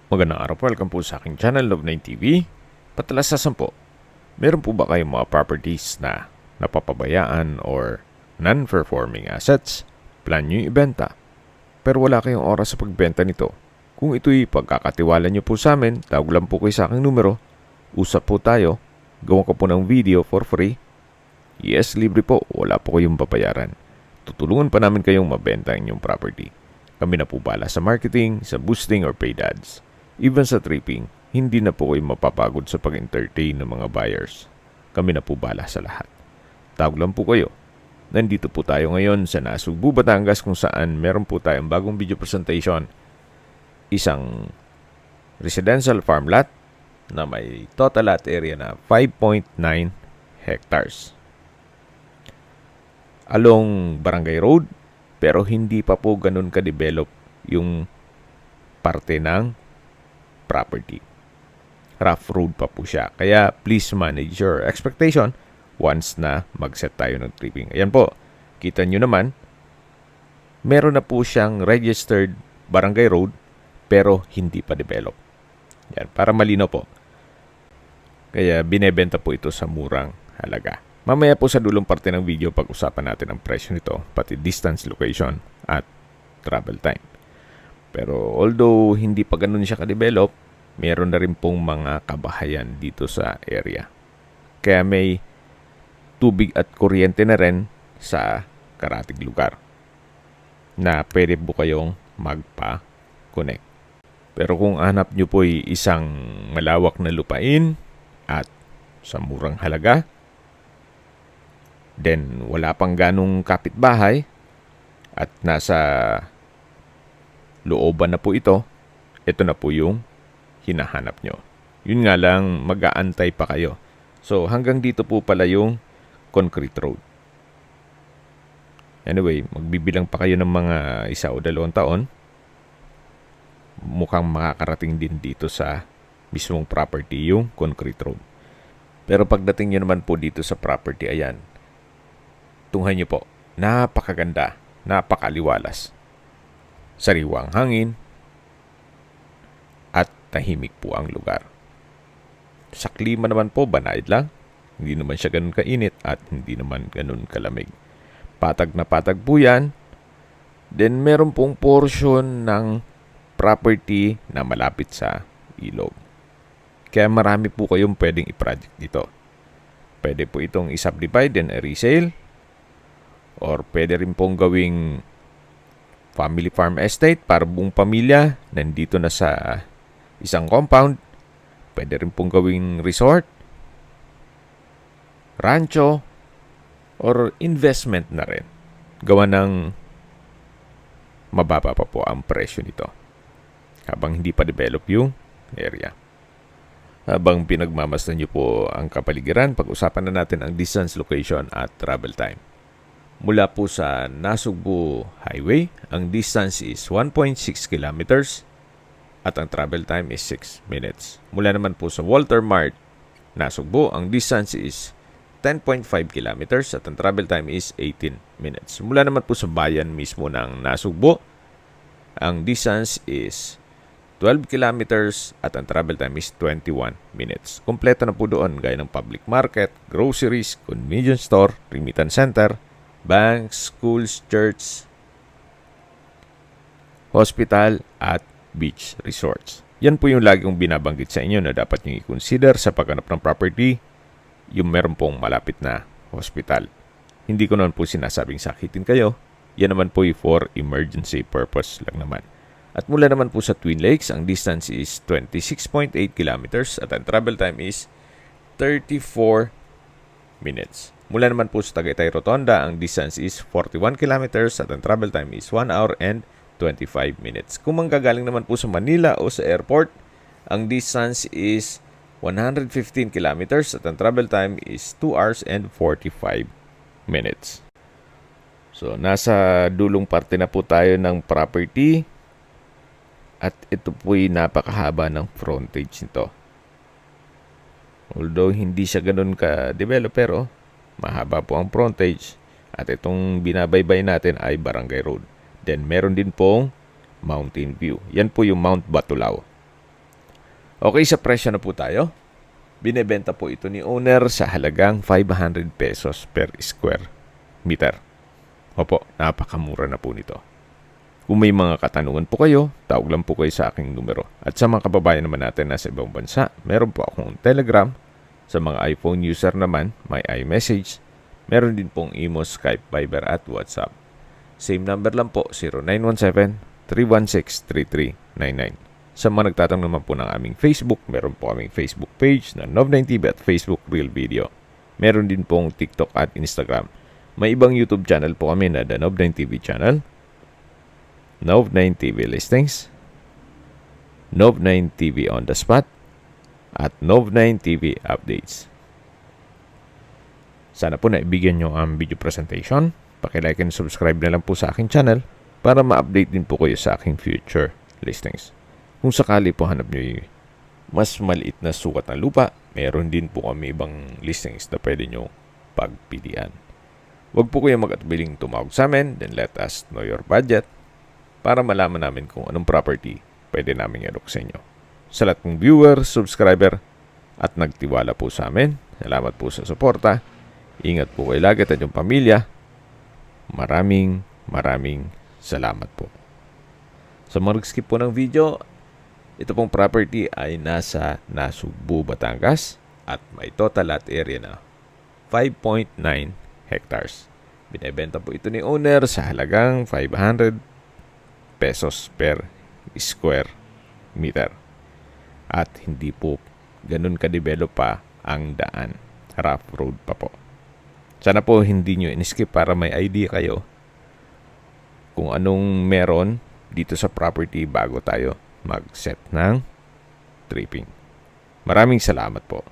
Magandang araw po, welcome po sa aking channel, Love9 TV. Patalasasan po, meron po ba kayong mga properties na napapabayaan or non-performing assets? Plan nyo yung ibenta, pero wala kayong oras sa pagbenta nito. Kung ito'y pagkakatiwala nyo po sa amin, tawag lang po kayo sa aking numero, usap po tayo, gawa ko po ng video for free. Yes, libre po, wala po kayong babayaran. Tutulungan pa namin kayong mabenta ang inyong property. Kami na po bala sa marketing, sa boosting or paid ads. Even sa tripping, hindi na po kayo mapapagod sa pag-entertain ng mga buyers. Kami na po bala sa lahat. Tawag lang po kayo. Nandito po tayo ngayon sa Nasugbu, Batangas kung saan meron po tayong bagong video presentation. Isang residential farm lot na may total lot area na 5.9 hectares. Along Barangay Road, pero hindi pa po ganun ka-develop yung parte ng property. Rough road pa po siya. Kaya please manage your expectation once na mag-set tayo ng tripping. Ayan po, kita nyo naman, meron na po siyang registered barangay road pero hindi pa develop. Yan, para malino po. Kaya binebenta po ito sa murang halaga. Mamaya po sa dulong parte ng video, pag-usapan natin ang presyo nito, pati distance, location, at travel time. Pero although hindi pa ganun siya ka-develop, meron na rin pong mga kabahayan dito sa area. Kaya may tubig at kuryente na rin sa karatig lugar na pwede po kayong magpa-connect. Pero kung hanap nyo po ay isang malawak na lupain at sa murang halaga, then wala pang ganong kapitbahay at nasa looban na po ito na po yung hinahanap nyo. Yun nga lang, mag-aantay pa kayo. So, hanggang dito po pala yung concrete road. Anyway, magbibilang pa kayo ng mga 1 o 2 taon. Mukhang makakarating din dito sa mismong property yung concrete road. Pero pagdating nyo naman po dito sa property, ayan, tunghan nyo po, napakaganda, napakaliwalas. Sariwang hangin, at tahimik po ang lugar. Sa klima naman po, banayad lang. Hindi naman siya ganun kainit at hindi naman ganun kalamig. Patag na patag po yan. Then meron pong portion ng property na malapit sa ilog. Kaya marami po kayong pwedeng i-project dito. Pwede po itong i-subdivide and resale. Or pwede rin pong gawing family farm estate para buong pamilya nandito na sa isang compound. Pwede rin pong gawing resort, rancho, or investment na rin. Gawa ng mababa pa po ang presyo nito habang hindi pa develop yung area. Habang pinagmamasdan nyo po ang kapaligiran, pag-usapan na natin ang distance, location, at travel time. Mula po sa Nasugbu Highway, ang distance is 1.6 kilometers at ang travel time is 6 minutes. Mula naman po sa Walter Mart, Nasugbu, ang distance is 10.5 kilometers at ang travel time is 18 minutes. Mula naman po sa bayan mismo ng Nasugbu, ang distance is 12 kilometers at ang travel time is 21 minutes. Kompleto na po doon gaya ng public market, groceries, convenience store, remittance center, banks, schools, church, hospital, at beach resorts. Yan po yung lagi kong binabanggit sa inyo na dapat nyo i-consider sa paghanap ng property, yung meron pong malapit na hospital. Hindi ko naman po sinasabing sakitin kayo. Yan naman po yung for emergency purpose lang naman. At mula naman po sa Twin Lakes, ang distance is 26.8 kilometers at ang travel time is 34 minutes. Mula naman po sa Tagaytay Rotonda, ang distance is 41 kilometers at ang travel time is 1 hour and 25 minutes. Kung manggagaling naman po sa Manila o sa airport, ang distance is 115 kilometers at ang travel time is 2 hours and 45 minutes. So, nasa dulong parte na po tayo ng property at ito po'y napakahaba ng frontage nito. Although hindi siya ganun ka-develop, pero mahaba po ang frontage at itong binabaybay natin ay Barangay Road. Then meron din pong Mountain View. Yan po yung Mount Batulao. Okay, sa presyo na po tayo. Binebenta po ito ni owner sa halagang 500 pesos per square meter. Opo, napakamura na po nito. Kung may mga katanungan po kayo, tawag lang po kayo sa aking numero. At sa mga kababayan naman natin na sa ibang bansa, meron po akong Telegram. Sa mga iPhone user naman, may iMessage. Meron din pong Imo, Skype, Viber at WhatsApp. Same number lang po, 0917-316-3399. Sa mga nagtatanong naman po ng aming Facebook, meron po aming Facebook page na Nov9TV at Facebook Real Video. Meron din pong TikTok at Instagram. May ibang YouTube channel po kami na The Nov9TV channel, Nov9TV Listings, Nov9TV On The Spot, at Nov9TV Updates. Sana po naibigyan nyo ang video presentation. Pakilike and subscribe na lang po sa aking channel para ma-update din po kayo sa aking future listings. Kung sakali po hanap nyo yung mas maliit na sukat ng lupa, meron din po kami ibang listings na pwede nyo pagpilian. Huwag po kayo mag-atubiling tumawag sa amin, then let us know your budget para malaman namin kung anong property pwede namin i-alok sa inyo. Sa lahat ng viewer, subscriber, at nagtiwala po sa amin, salamat po sa suporta. Ingat po kayo lagi at yung pamilya. Maraming salamat po. Sa mga nag-skip po ng video, ito pong property ay nasa Nasugbu, Batangas at may total lot area na 5.9 hectares. Binebenta po ito ni owner sa halagang 500 pesos per square meter. At hindi po ganun ka-develop pa ang daan. Rough road pa po. Sana po hindi nyo in-skip para may idea kayo kung anong meron dito sa property bago tayo mag-set ng tripping. Maraming salamat po.